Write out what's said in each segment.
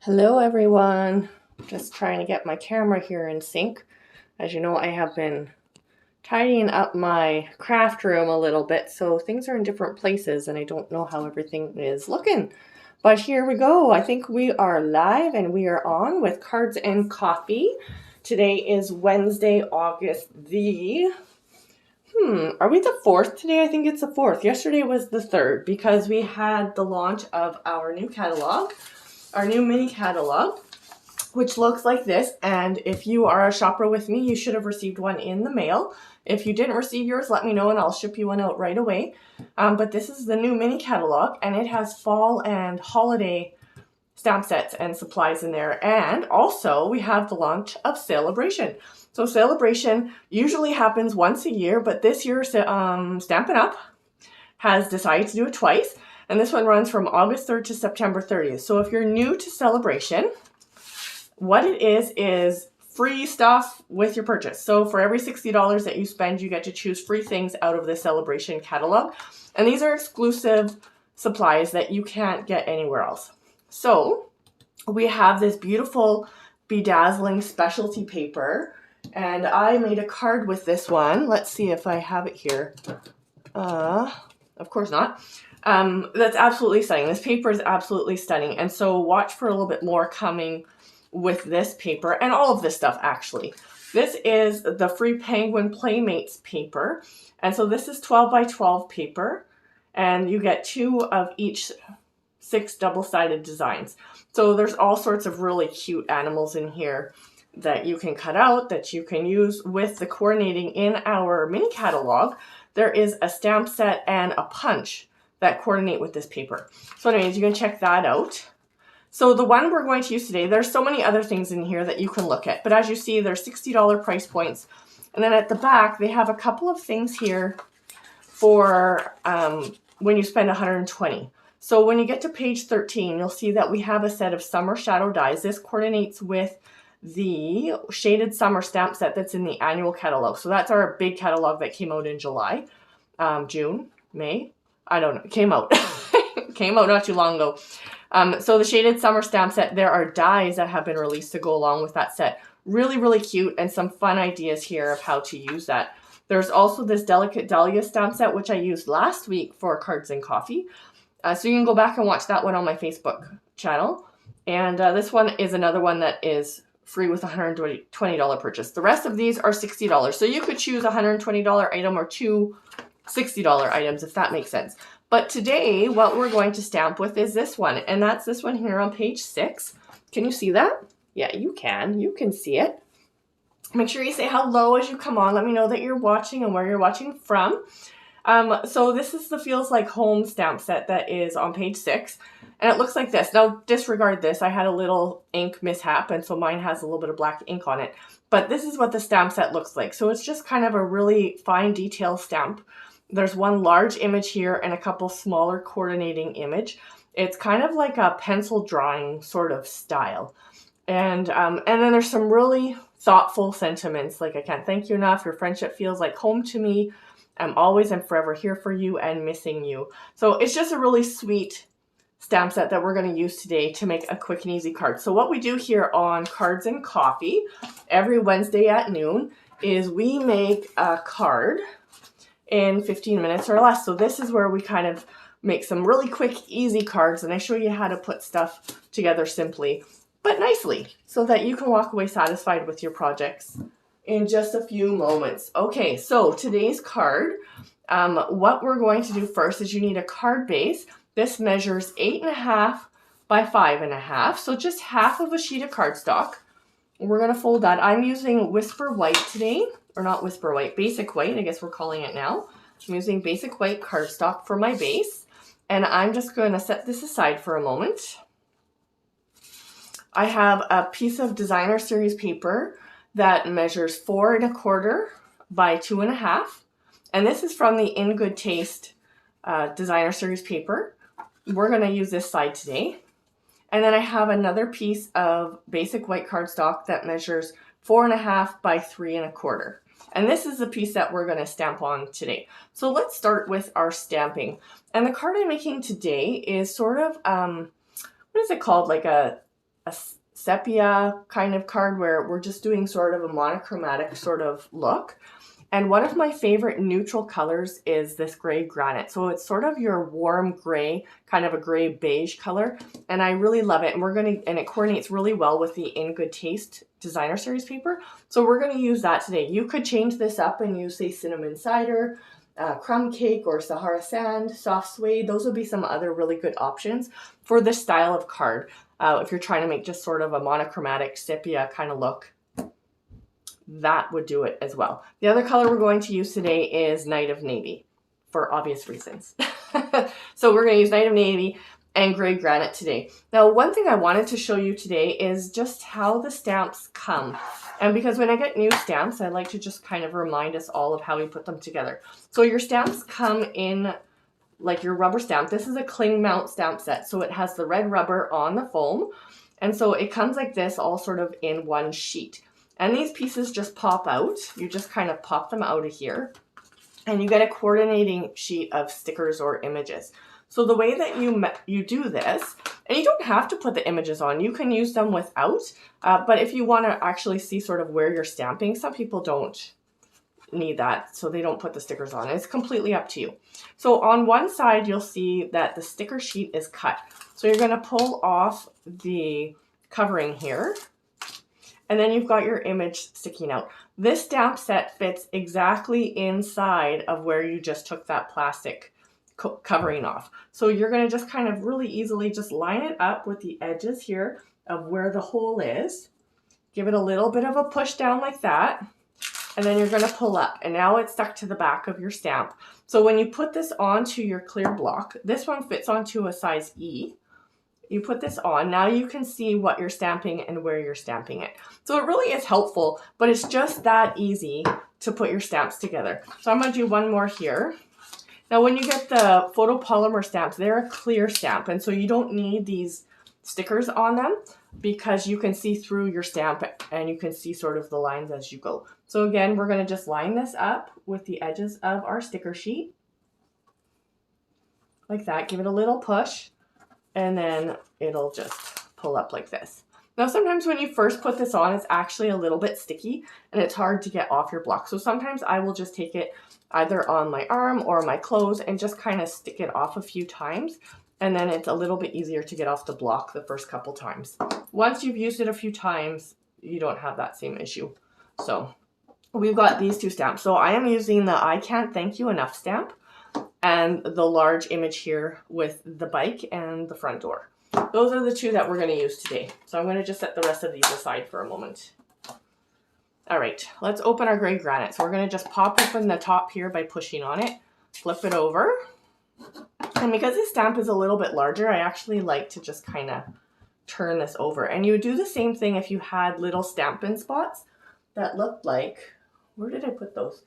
Hello everyone. Just trying to get my camera here in sync. As you know, I have been tidying up my craft room a little bit, so things are in different places and I don't know how everything is looking. But here we go. I think we are live and we are on with Cards and Coffee. Today is Wednesday, August the... Are we the 4th today? I think it's the 4th. Yesterday was the 3rd because we had the launch of our new catalog, our new mini catalog, which looks like this. And if you are a shopper with me, you should have received one in the mail. If you didn't receive yours, let me know and I'll ship you one out right away. But this is the new mini catalog and it has fall and holiday stamp sets and supplies in there. And also we have the launch of Sale-A-Bration. So Sale-A-Bration usually happens once a year, but this year Stampin' Up has decided to do it twice. And this one runs from August 3rd to September 30th. So if you're new to Sale-A-Bration, what it is free stuff with your purchase. So for every $60 that you spend, you get to choose free things out of the Sale-A-Bration catalog. And these are exclusive supplies that you can't get anywhere else. So we have this beautiful bedazzling specialty paper. And I made a card with this one. Let's see if I have it here. Of course not. That's absolutely stunning. This paper is absolutely stunning. And so watch for a little bit more coming with this paper and all of this stuff actually. This is the Free Penguin Playmates paper. And so this is 12 by 12 paper. And you get 2 of each 6 double-sided designs. So there's all sorts of really cute animals in here that you can cut out, that you can use with the coordinating in our mini catalog. There is a stamp set and a punch that coordinate with this paper. So anyways, you can check that out. So the one we're going to use today, there's so many other things in here that you can look at. But as you see, there's $60 price points. And then at the back, they have a couple of things here for when you spend $120. So when you get to page 13, you'll see that we have a set of summer shadow dies. This coordinates with the shaded summer stamp set that's in the annual catalog. So that's our big catalog that came out in July, June, May. I don't know. It came out. It came out not too long ago. So the shaded summer stamp set, there are dies that have been released to go along with that set. Really, really cute and some fun ideas here of how to use that. There's also this Delicate Dahlia stamp set, which I used last week for Cards and Coffee. So you can go back and watch that one on my Facebook channel. And this one is another one that is free with a $120 purchase. The rest of these are $60. So you could choose a $120 item or 2 $60 items, if that makes sense. But today, what we're going to stamp with is this one. And that's this one here on page 6. Can you see that? Yeah, you can. You can see it. Make sure you say hello as you come on. Let me know that you're watching and where you're watching from. So this is the Feels Like Home stamp set that is on page 6. And it looks like this. Now, disregard this. I had a little ink mishap, and so mine has a little bit of black ink on it. But this is what the stamp set looks like. So it's just kind of a really fine detail stamp. There's one large image here and a couple smaller coordinating image. It's kind of like a pencil drawing sort of style. And then there's some really thoughtful sentiments, like I can't thank you enough. Your friendship feels like home to me. I'm always and forever here for you and missing you. So it's just a really sweet stamp set that we're going to use today to make a quick and easy card. So what we do here on Cards and Coffee every Wednesday at noon is we make a card in 15 minutes or less. So this is where we kind of make some really quick, easy cards, and I show you how to put stuff together simply, but nicely, so that you can walk away satisfied with your projects in just a few moments. Okay, so today's card, what we're going to do first is you need a card base. This measures 8.5 by 5.5, so just half of a sheet of cardstock. We're going to fold that. I'm using Whisper White today, or not Whisper White, Basic White, I guess we're calling it now. I'm using Basic White cardstock for my base, and I'm just going to set this aside for a moment. I have a piece of Designer Series paper that measures 4.25 by 2.5, and this is from the In Good Taste Designer Series paper. We're going to use this side today. And then I have another piece of Basic White cardstock that measures 4.5 by 3.25. And this is the piece that we're going to stamp on today. So let's start with our stamping. And the card I'm making today is sort of, what is it called? Like a a sepia kind of card where we're just doing sort of a monochromatic sort of look. And one of my favorite neutral colors is this gray granite. So it's sort of your warm gray, kind of a gray beige color. And I really love it. And it coordinates really well with the In Good Taste designer series paper. So we're gonna use that today. You could change this up and use, say, cinnamon cider, crumb cake, or Sahara sand, soft suede. Those would be some other really good options for this style of card. If you're trying to make just sort of a monochromatic sepia kind of look, that would do it as well. The other color we're going to use today is Night of Navy, for obvious reasons. So we're going to use Night of Navy and gray granite today. Now, one thing I wanted to show you today is just how the stamps come. And because when I get new stamps, I like to just kind of remind us all of how we put them together. So your stamps come in like your rubber stamp. This is a cling mount stamp set. So it has the red rubber on the foam. And so it comes like this, all sort of in one sheet. And these pieces just pop out. You just kind of pop them out of here. And you get a coordinating sheet of stickers or images. So the way that you do this, and you don't have to put the images on, you can use them without. But if you want to actually see sort of where you're stamping, some people don't need that, so they don't put the stickers on. It's completely up to you. So on one side, you'll see that the sticker sheet is cut. So you're going to pull off the covering here. And then you've got your image sticking out. This stamp set fits exactly inside of where you just took that plastic covering off. So you're going to just kind of really easily just line it up with the edges here of where the hole is. Give it a little bit of a push down like that. And then you're going to pull up. And now it's stuck to the back of your stamp. So when you put this onto your clear block, this one fits onto a size E. You put this on, now you can see what you're stamping and where you're stamping it. So it really is helpful, but it's just that easy to put your stamps together. So I'm gonna do one more here. Now when you get the photopolymer stamps, they're a clear stamp, and so you don't need these stickers on them because you can see through your stamp and you can see sort of the lines as you go. So again, we're gonna just line this up with the edges of our sticker sheet. Like that, give it a little push. And then it'll just pull up like this. Now, sometimes when you first put this on, it's actually a little bit sticky and it's hard to get off your block. So sometimes I will just take it either on my arm or my clothes and just kind of stick it off a few times. And then it's a little bit easier to get off the block the first couple times. Once you've used it a few times, you don't have that same issue. So we've got these two stamps. So I am using the I Can't Thank You Enough stamp and the large image here with the bike and the front door. Those are the two that we're going to use today. So I'm going to just set the rest of these aside for a moment. All right, let's open our gray granite. So we're going to just pop open the top here by pushing on it, flip it over. And because this stamp is a little bit larger, I actually like to just kind of turn this over. And you would do the same thing if you had little Stampin' spots that looked like, where did I put those?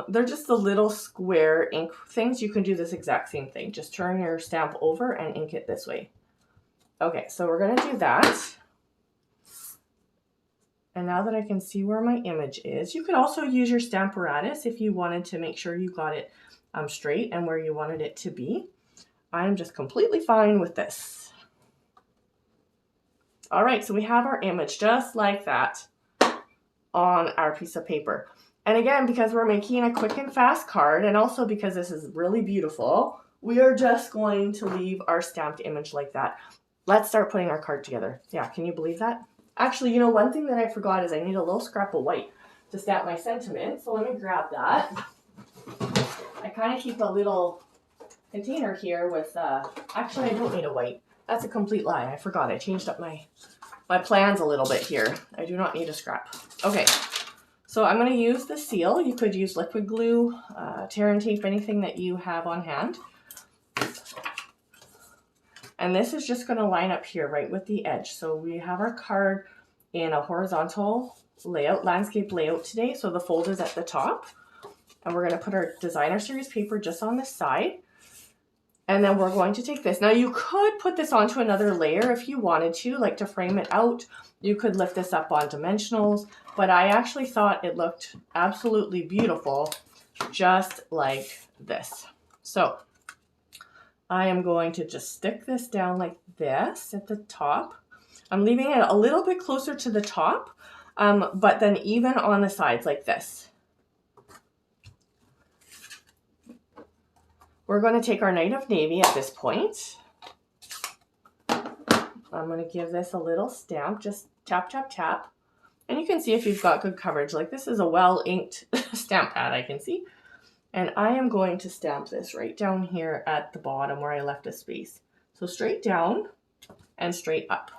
They're just the little square ink things. You can do this exact same thing. Just turn your stamp over and ink it this way. Okay, so we're going to do that. And now that I can see where my image is, you could also use your Stamparatus if you wanted to make sure you got it straight and where you wanted it to be. I'm just completely fine with this. All right, so we have our image just like that on our piece of paper. And again, because we're making a quick and fast card, and also because this is really beautiful, we are just going to leave our stamped image like that. Let's start putting our card together. Yeah, can you believe that? Actually, you know, one thing that I forgot is I need a little scrap of white to stamp my sentiment. So let me grab that. I kind of keep a little container here with, actually I don't need a white. That's a complete lie. I forgot. I changed up my plans a little bit here. I do not need a scrap. Okay. So I'm going to use the seal. You could use liquid glue, tear and tape, anything that you have on hand. And this is just going to line up here right with the edge. So we have our card in a horizontal layout, landscape layout today. So the fold is at the top. And we're going to put our designer series paper just on the side. And then we're going to take this. Now you could put this onto another layer if you wanted to, like to frame it out. You could lift this up on dimensionals, but I actually thought it looked absolutely beautiful, just like this. So I am going to just stick this down like this at the top. I'm leaving it a little bit closer to the top, but then even on the sides like this. We're going to take our Night of Navy at this point. I'm going to give this a little stamp, just tap, tap, tap. And you can see if you've got good coverage. Like this is a well-inked stamp pad, I can see. And I am going to stamp this right down here at the bottom where I left a space. So straight down and straight up.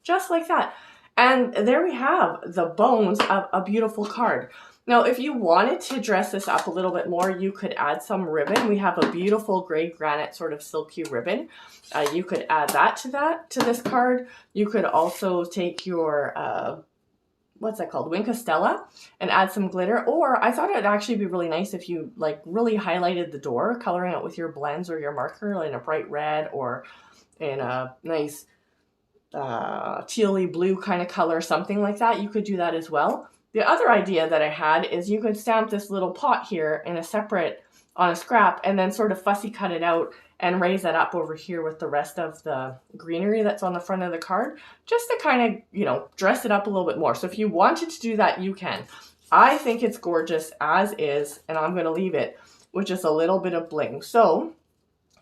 Just like that. And there we have the bones of a beautiful card. Now, if you wanted to dress this up a little bit more, you could add some ribbon. We have a beautiful gray granite sort of silky ribbon. You could add that to this card. You could also take your, what's that called? Wink of Stella, and add some glitter. Or I thought it'd actually be really nice if you like really highlighted the door, coloring it with your blends or your marker in a bright red or in a nice tealy blue kind of color, something like that. You could do that as well. The other idea that I had is you could stamp this little pot here in a separate, on a scrap, and then sort of fussy cut it out and raise it up over here with the rest of the greenery that's on the front of the card, just to kind of, you know, dress it up a little bit more. So if you wanted to do that, you can. I think it's gorgeous as is, and I'm going to leave it with just a little bit of bling. So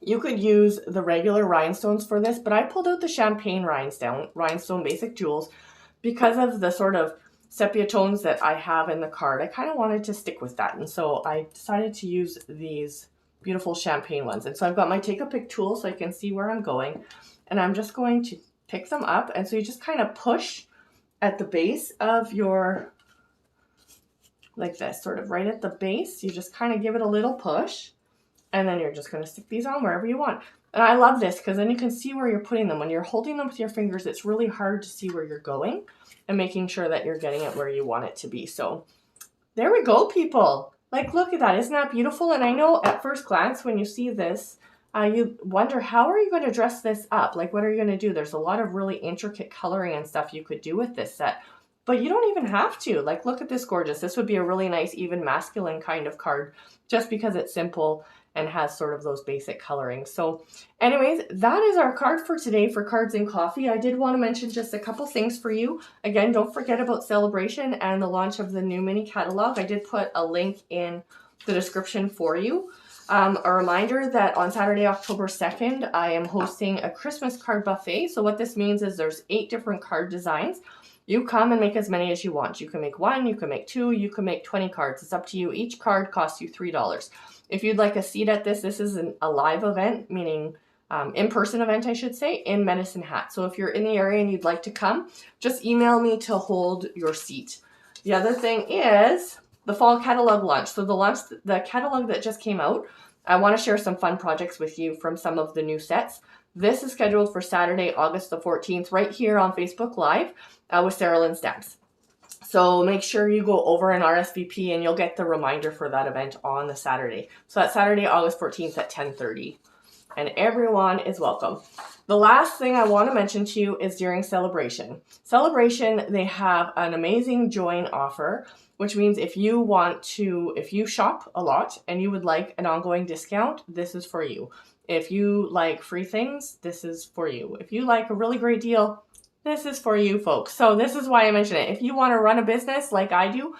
you could use the regular rhinestones for this, but I pulled out the champagne rhinestone basic jewels because of the sort of sepia tones that I have in the card. I kind of wanted to stick with that, and so I decided to use these beautiful champagne ones. And so I've got my take a pick tool so I can see where I'm going, and I'm just going to pick them up. And so you just kind of push at the base of your, like this, sort of right at the base. You just kind of give it a little push, and then you're just going to stick these on wherever you want. And I love this because then you can see where you're putting them. When you're holding them with your fingers, it's really hard to see where you're going and making sure that you're getting it where you want it to be. So there we go, people. Like, look at that. Isn't that beautiful? And I know at first glance when you see this, you wonder, how are you going to dress this up? Like, what are you going to do? There's a lot of really intricate coloring and stuff you could do with this set. But you don't even have to. Like, look at this gorgeous. This would be a really nice, even masculine kind of card just because it's simple and has sort of those basic coloring. So anyways, that is our card for today for Cards and Coffee. I did want to mention just a couple things for you. Again, don't forget about Sale-A-Bration and the launch of the new mini catalog. I did put a link in the description for you. A reminder that on Saturday, October 2nd, I am hosting a Christmas card buffet. So what this means is there's 8 different card designs. You come and make as many as you want. You can make 1, you can make 2, you can make 20 cards. It's up to you. Each card costs you $3. If you'd like a seat at this is a live event, meaning in-person event, I should say, in Medicine Hat. So if you're in the area and you'd like to come, just email me to hold your seat. The other thing is the fall catalog launch. So the catalog that just came out, I want to share some fun projects with you from some of the new sets. This is scheduled for Saturday, August the 14th, right here on Facebook Live with Sarah Lynn Stamps. So make sure you go over and RSVP and you'll get the reminder for that event on the Saturday. So that's Saturday, August 14th at 10:30. And everyone is welcome. The last thing I want to mention to you is during Sale-A-Bration. Sale-A-Bration, they have an amazing join offer, which means if you shop a lot and you would like an ongoing discount, this is for you. If you like free things, this is for you. If you like a really great deal, this is for you folks. So this is why I mention it. If you want to run a business like I do,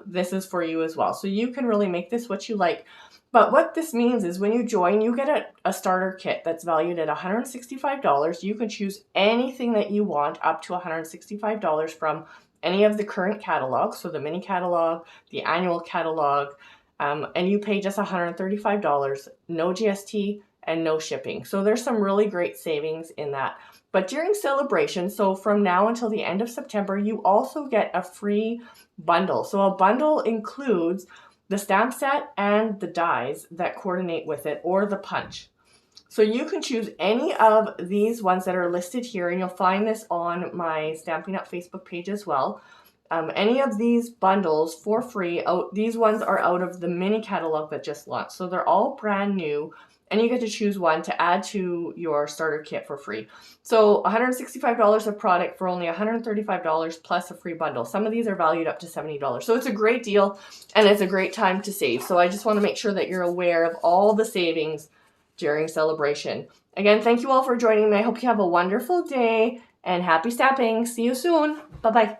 this is for you as well. So you can really make this what you like. But what this means is when you join, you get a starter kit that's valued at $165. You can choose anything that you want up to $165 from any of the current catalogs. So the mini catalog, the annual catalog, and you pay just $135, no GST and no shipping. So there's some really great savings in that. But during Sale-A-Bration, so from now until the end of September, you also get a free bundle. So a bundle includes the stamp set and the dies that coordinate with it, or the punch. So you can choose any of these ones that are listed here, and you'll find this on my Stampin' Up Facebook page as well. Any of these bundles for free. These ones are out of the mini catalog that just launched. So they're all brand new. And you get to choose one to add to your starter kit for free. So $165 of product for only $135 plus a free bundle. Some of these are valued up to $70. So it's a great deal and it's a great time to save. So I just want to make sure that you're aware of all the savings during Sale-A-Bration. Again, thank you all for joining me. I hope you have a wonderful day and happy stamping. See you soon. Bye-bye.